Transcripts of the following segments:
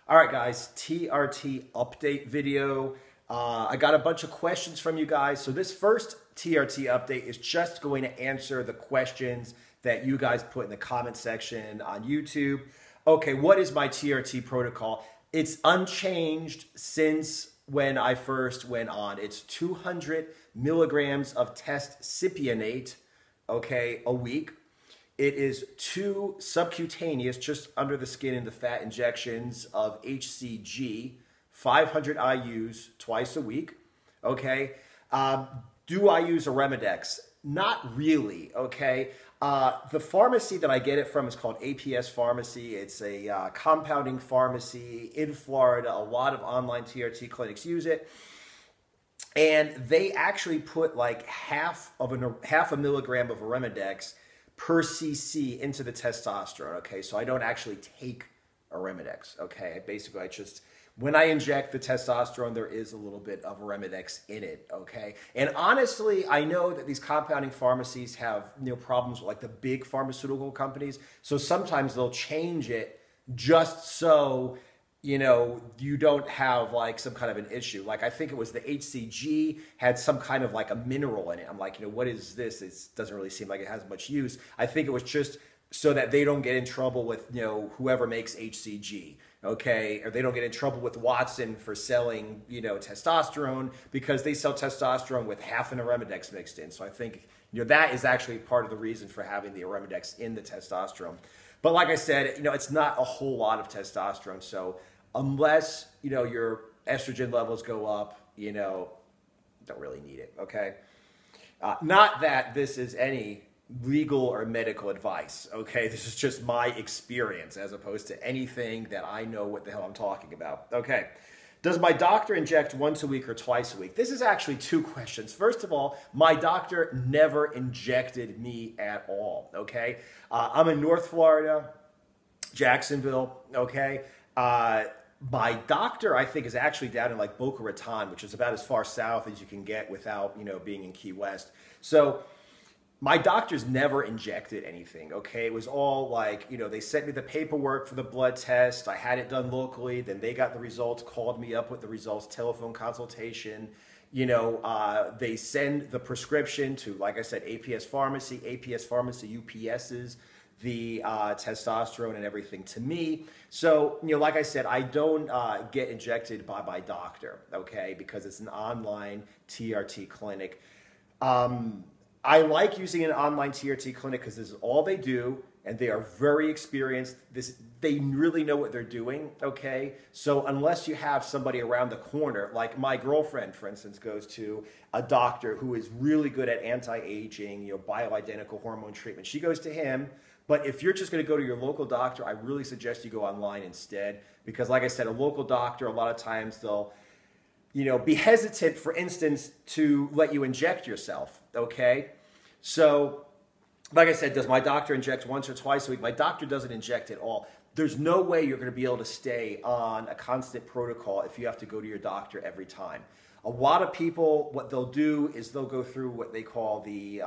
All right, guys, TRT update video. I got a bunch of questions from you guys. So this first TRT update is just going to answer the questions that you guys put in the comment section on YouTube. Okay, what is my TRT protocol? It's unchanged since when I first went on. It's 200 milligrams of testosterone, okay, a week. It is 2 subcutaneous, just under the skin in the fat injections of HCG, 500 IUs twice a week, okay? Do I use a Remedex? Not really, okay? The pharmacy that I get it from is called APS Pharmacy. It's a compounding pharmacy in Florida. A lot of online TRT clinics use it. And they actually put like half a milligram of Remedex per cc into the testosterone, okay? So I don't actually take a Remedex, okay? Basically, when I inject the testosterone, there is a little bit of Remedex in it, okay? And honestly, I know that these compounding pharmacies have problems with like the big pharmaceutical companies, so sometimes they'll change it just so you don't have like some kind of an issue. Like I think it was the HCG had some kind of like a mineral in it. I'm like, what is this? It doesn't really seem like it has much use. I think it was just so that they don't get in trouble with, whoever makes HCG, okay? Or they don't get in trouble with Watson for selling, testosterone, because they sell testosterone with half an Remedex mixed in. So I think, that is actually part of the reason for having the Remedex in the testosterone. But like I said, it's not a whole lot of testosterone. So unless, your estrogen levels go up, don't really need it, okay? Not that this is any legal or medical advice, okay? This is just my experience as opposed to anything that I know what the hell I'm talking about. Okay, does my doctor inject once a week or twice a week? This is actually 2 questions. First of all, my doctor never injected me at all, okay? I'm in North Florida, Jacksonville, okay? My doctor, I think, is actually down in like Boca Raton, which is about as far south as you can get without, being in Key West. So my doctor's never injected anything, okay? It was all like, they sent me the paperwork for the blood test. I had it done locally. Then they got the results, called me up with the results, telephone consultation. They send the prescription to, like I said, APS Pharmacy. APS Pharmacy UPS's the testosterone and everything to me. So, like I said, I don't get injected by my doctor, okay, because it's an online TRT clinic. I like using an online TRT clinic because this is all they do, and they are very experienced. They really know what they're doing, okay? So unless you have somebody around the corner, like my girlfriend, for instance, goes to a doctor who is really good at anti-aging, bioidentical hormone treatment. She goes to him. But if you're just going to go to your local doctor, I really suggest you go online instead. Because like I said, a local doctor, a lot of times they'll, be hesitant, for instance, to let you inject yourself, okay? So, like I said, does my doctor inject once or twice a week? My doctor doesn't inject at all. There's no way you're going to be able to stay on a constant protocol if you have to go to your doctor every time. A lot of people, what they'll do is they'll go through what they call the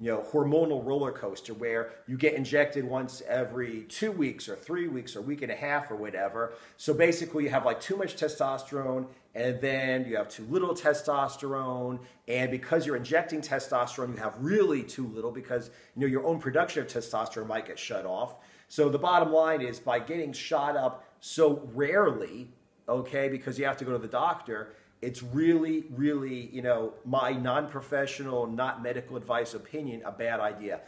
hormonal roller coaster, where you get injected once every 2 weeks or 3 weeks or a week and a half or whatever. So basically you have like too much testosterone, and then you have too little testosterone, and because you're injecting testosterone, you have really too little because your own production of testosterone might get shut off. So the bottom line is, by getting shot up so rarely, okay, because you have to go to the doctor, it's really, really, my non-professional, not medical advice opinion, a bad idea.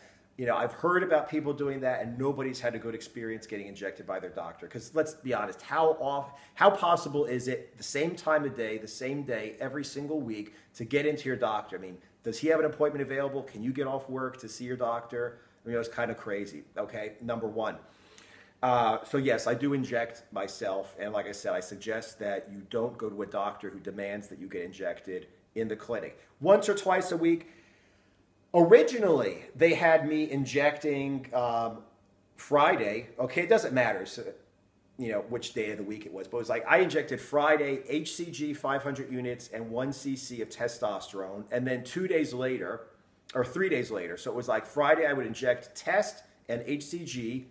I've heard about people doing that, and nobody's had a good experience getting injected by their doctor. Because let's be honest, how possible is it the same time of day, the same day, every single week to get into your doctor? I mean, does he have an appointment available? Can you get off work to see your doctor? It's kind of crazy, okay? Number one. So yes, I do inject myself, and like I said, I suggest that you don't go to a doctor who demands that you get injected in the clinic. Once or twice a week. Originally, they had me injecting Friday. Okay, it doesn't matter, so, which day of the week it was, but it was like I injected Friday HCG 500 units and 1 cc of testosterone, and then 2 days later, or 3 days later, so it was like Friday I would inject test and HCG,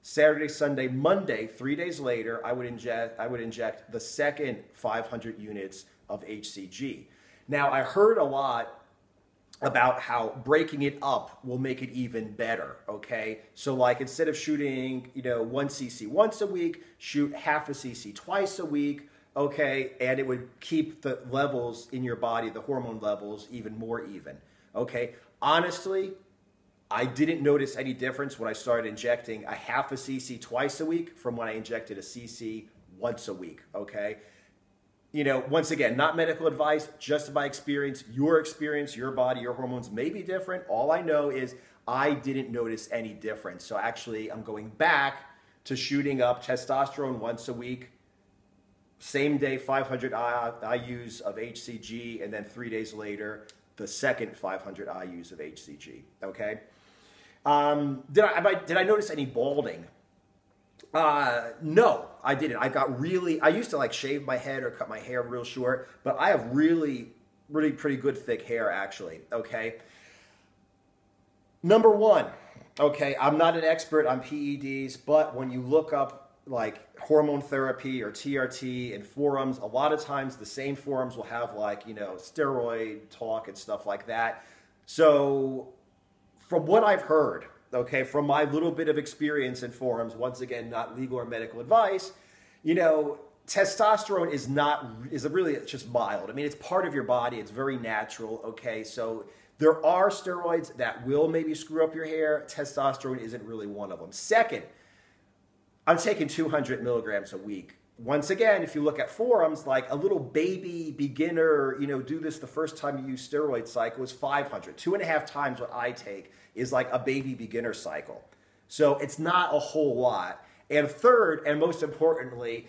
Saturday, Sunday, Monday, 3 days later, I would inject the second 500 units of HCG. Now, I heard a lot about how breaking it up will make it even better, okay? So like instead of shooting, 1 cc once a week, shoot half a cc twice a week, okay? And it would keep the levels in your body, the hormone levels, even more even, okay? Honestly, I didn't notice any difference when I started injecting a half a cc twice a week from when I injected a cc once a week, okay? Once again, not medical advice, just my experience, your body, your hormones may be different. All I know is I didn't notice any difference. So actually, I'm going back to shooting up testosterone once a week, same day 500 IUs of HCG, and then 3 days later, the second 500 IUs of HCG, okay? Did I notice any balding? No, I didn't. I used to like shave my head or cut my hair real short, but I have really pretty good thick hair actually, okay? Number one, okay, I'm not an expert on PEDs, but when you look up like hormone therapy or TRT in forums, a lot of times the same forums will have like, steroid talk and stuff like that. So from what I've heard, okay, from my little bit of experience in forums, once again, not legal or medical advice, testosterone is really just mild. I mean, it's part of your body. It's very natural, okay? So there are steroids that will maybe screw up your hair. Testosterone isn't really one of them. Second, I'm taking 200 milligrams a week. Once again, if you look at forums, like a little baby beginner, do this the first time you use steroid cycle is 500. 2.5 times what I take is like a baby beginner cycle. So it's not a whole lot. And third, and most importantly,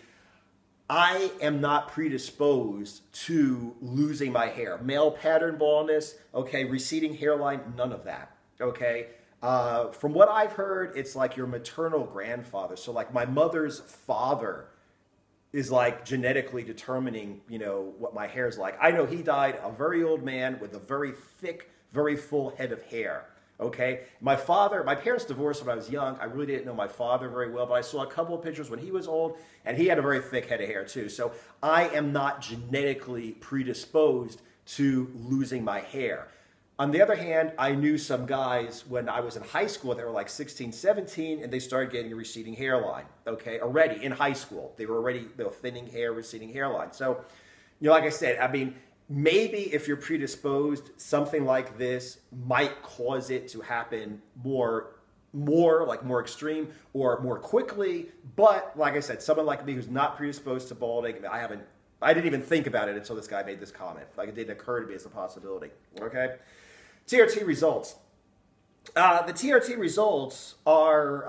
I am not predisposed to losing my hair. Male pattern baldness, okay, receding hairline, none of that, okay? From what I've heard, it's like your maternal grandfather. So like my mother's father is like genetically determining, what my hair is like. I know he died a very old man with a very thick, very full head of hair, okay? My parents divorced when I was young. I really didn't know my father very well, but I saw a couple of pictures when he was old, and he had a very thick head of hair too. So I am not genetically predisposed to losing my hair. On the other hand, I knew some guys when I was in high school, they were like 16, 17, and they started getting a receding hairline, okay, already in high school. They were thinning hair, receding hairline. So, like I said, I mean, maybe if you're predisposed, something like this might cause it to happen more extreme or more quickly. But like I said, someone like me who's not predisposed to balding, I didn't even think about it until this guy made this comment. Like it didn't occur to me as a possibility, okay? TRT results. The TRT results are,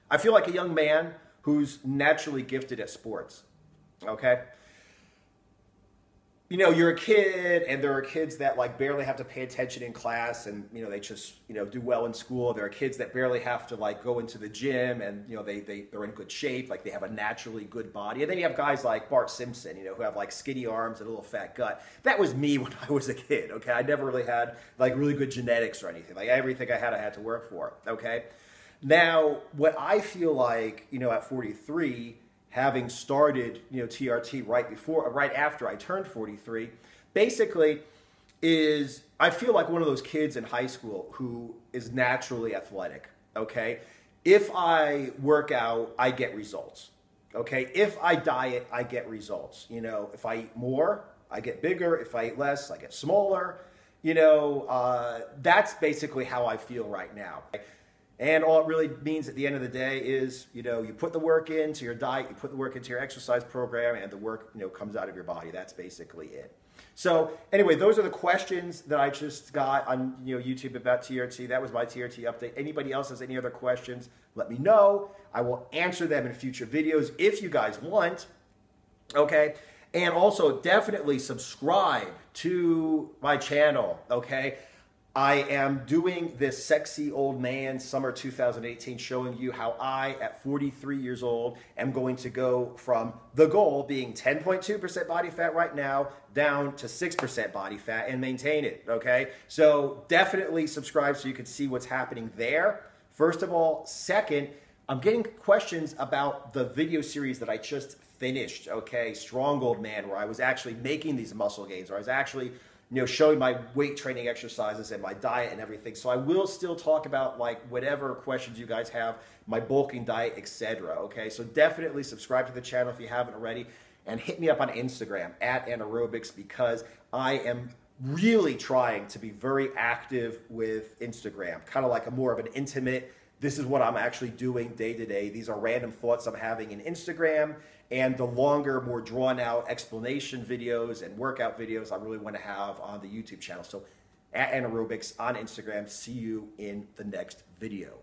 I feel like a young man who's naturally gifted at sports, okay? You're a kid, and there are kids that like barely have to pay attention in class, and they just do well in school. There are kids that barely have to like go into the gym, and they're in good shape, like they have a naturally good body. And then you have guys like Bart Simpson, who have like skinny arms and a little fat gut. That was me when I was a kid. Okay, I never really had like really good genetics or anything. Like everything I had to work for. Okay, now what I feel like at 43. Having started, TRT right after I turned 43, basically is I feel like one of those kids in high school who is naturally athletic, okay? If I work out, I get results, okay? If I diet, I get results. If I eat more, I get bigger. If I eat less, I get smaller. That's basically how I feel right now. And all it really means at the end of the day is, you put the work into your diet, you put the work into your exercise program, and the work, comes out of your body. That's basically it. So anyway, those are the questions that I just got on, YouTube about TRT. That was my TRT update. Anybody else has any other questions, let me know. I will answer them in future videos if you guys want, okay? And also definitely subscribe to my channel, okay? I am doing this Sexy Old Man Summer 2018 showing you how I, at 43 years old, am going to go from the goal being 10.2% body fat right now down to 6% body fat and maintain it, okay? So definitely subscribe so you can see what's happening there first of all. Second, I'm getting questions about the video series that I just finished, okay? Stronghold Man, where I was actually making these muscle gains, where I was actually, showing my weight training exercises and my diet and everything. So I will still talk about like whatever questions you guys have, my bulking diet, etc. Okay, so definitely subscribe to the channel if you haven't already, and hit me up on Instagram at anaerobics, because I am really trying to be very active with Instagram, kind of like a more of an intimate, this is what I'm actually doing day to day. These are random thoughts I'm having in Instagram, and the longer, more drawn out explanation videos and workout videos I really want to have on the YouTube channel. So at anaerobics on Instagram. See you in the next video.